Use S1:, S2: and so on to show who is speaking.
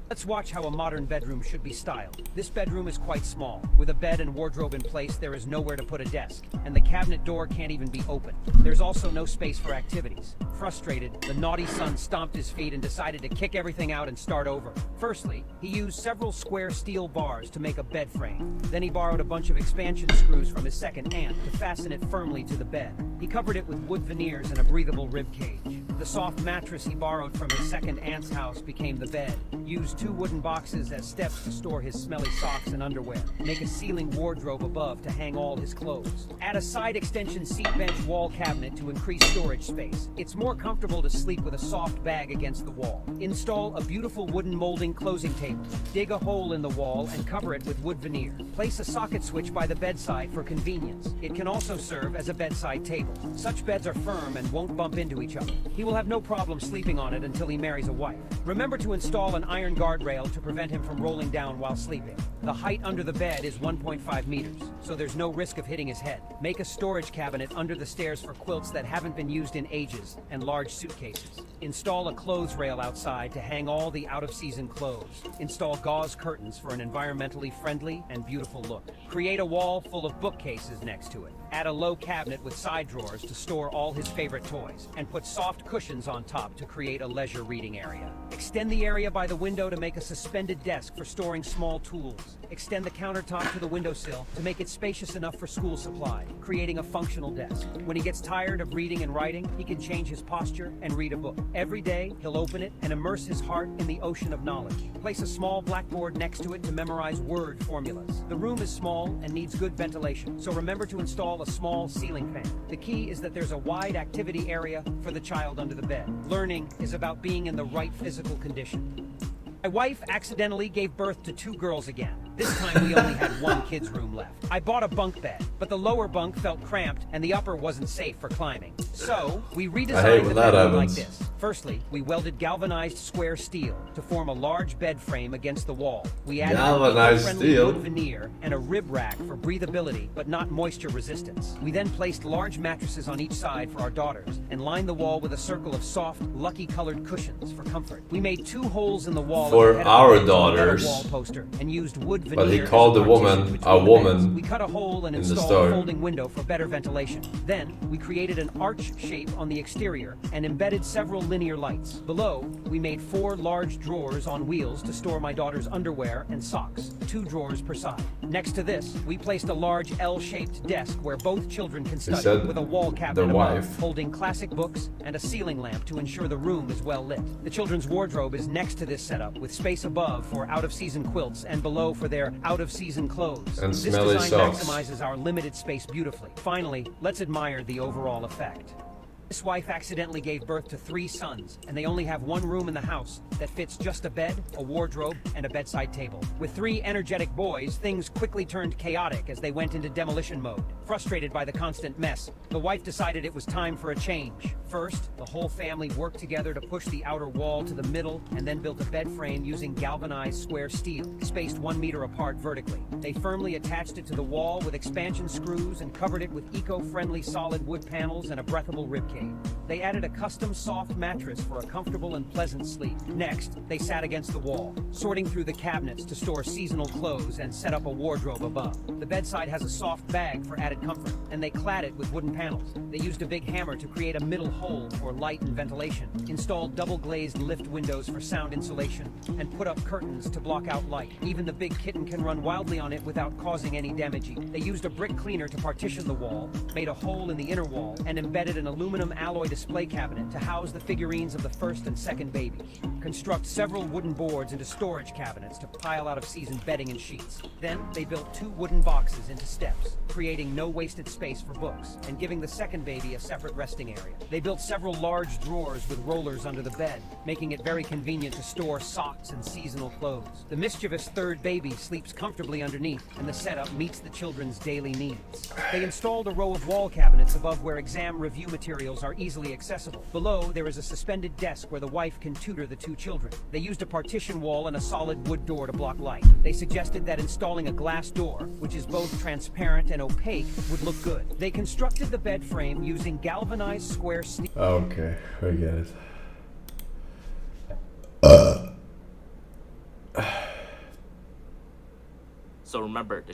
S1: Let's watch how a modern bedroom should be styled. This bedroom is quite small. With a bed and wardrobe in place, there is nowhere to put a desk, and the cabinet door can't even be opened. There's also no space for activities. Frustrated, the naughty son stomped his feet and decided to kick everything out and start over. Firstly, he used several square steel bars to make a bed frame. Then he borrowed a bunch of expansion screws from his second aunt to fasten it firmly to the bed. He covered it with wood veneers and a breathable rib cage. The soft mattress he borrowed from his second aunt's house became the bed. Used 2 wooden boxes as steps to store his smelly socks and underwear. Make a ceiling wardrobe above to hang all his clothes. Add a side extension seat bench wall cabinet to increase storage space. It's more comfortable to sleep with a soft bag against the wall. Install a beautiful wooden molding closing table. Dig a hole in the wall and cover it with wood veneer. Place a socket switch by the bedside for convenience. It can also serve as a bedside table. Such beds are firm and won't bump into each other. He will have no problem sleeping on it until he marries a wife. Remember to install an iron guardrail to prevent him from rolling down while sleeping. The height under the bed is 1.5 meters, so there's no risk of hitting his head. Make a storage cabinet under the stairs for quilts that haven't been used in ages and large suitcases. Install a clothes rail outside to hang all the out-of-season clothes. Install gauze curtains for an environmentally friendly and beautiful look. Create a wall full of bookcases next to it. Add a low cabinet with side drawers to store all his favorite toys, and put soft cushions on top to create a leisure reading area. Extend the area by the window to make a suspended desk for storing small tools. Extend the countertop to the windowsill to make it spacious enough for school supply, creating a functional desk. When he gets tired of reading and writing, he can change his posture and read a book. Every day, he'll open it and immerse his heart in the ocean of knowledge. Place a small blackboard next to it to memorize word formulas. The room is small and needs good ventilation, so remember to install a small ceiling fan. The key is that there's a wide activity area for the child under the bed. Learning is about being in the right physical condition. My wife accidentally gave birth to 2 girls again. This time we only had 1 kid's room left. I bought a bunk bed, but the lower bunk felt cramped and the upper wasn't safe for climbing. So, we redesigned the bedroom like this. Firstly, we welded galvanized square steel to form a large bed frame against the wall. We added eco-friendly wood veneer and a rib rack for breathability, but not moisture resistance. We then placed large mattresses on each side for our daughters and lined the wall with a circle of soft, lucky-colored cushions for comfort. We made 2 holes in the wall
S2: for our daughters,
S1: wall poster and used wood veneer.
S2: But he called the woman a woman.
S1: We cut a hole and installed a folding window for better ventilation. Then we created an arch shape on the exterior and embedded several linear lights. Below, we made 4 large drawers on wheels to store my daughter's underwear and socks, 2 drawers per side. Next to this, we placed a large L-shaped desk where both children can study, with a wall cabinet above, holding classic books and a ceiling lamp to ensure the room is well lit. The children's wardrobe is next to this setup, with space above for out-of-season quilts and below for their out-of-season clothes.
S2: And
S1: this
S2: smelly
S1: design
S2: socks.
S1: maximizes our limited space beautifully. Finally, let's admire the overall effect. This wife accidentally gave birth to 3 sons, and they only have 1 room in the house that fits just a bed, a wardrobe, and a bedside table. With 3 energetic boys, things quickly turned chaotic as they went into demolition mode. Frustrated by the constant mess, the wife decided it was time for a change. First, the whole family worked together to push the outer wall to the middle and then built a bed frame using galvanized square steel, spaced 1 meter apart vertically. They firmly attached it to the wall with expansion screws and covered it with eco-friendly solid wood panels and a breathable ribcage. They added a custom soft mattress for a comfortable and pleasant sleep. Next, they sat against the wall, sorting through the cabinets to store seasonal clothes and set up a wardrobe above. The bedside has a soft bag for added comfort, and they clad it with wooden panels. They used a big hammer to create a middle hole for light and ventilation, installed double-glazed lift windows for sound insulation, and put up curtains to block out light. Even the big kitten can run wildly on it without causing any damage. They used a brick cleaner to partition the wall, made a hole in the inner wall, and embedded an aluminum alloy display cabinet to house the figurines of the first and second babies. Construct several wooden boards into storage cabinets to pile out-of-season bedding and sheets. Then, they built 2 wooden boxes into steps, creating no wasted space for books, and giving the second baby a separate resting area. They built several large drawers with rollers under the bed, making it very convenient to store socks and seasonal clothes. The mischievous third baby sleeps comfortably underneath, and the setup meets the children's daily needs. They installed a row of wall cabinets above where exam review materials are easily accessible. Below, there is a suspended desk where the wife can tutor the 2 children. They used a partition wall and a solid wood door to block light. They suggested that installing a glass door, which is both transparent and opaque, would look good. They constructed the bed frame using galvanized square steel.
S2: Okay, I get it.
S3: So remember, the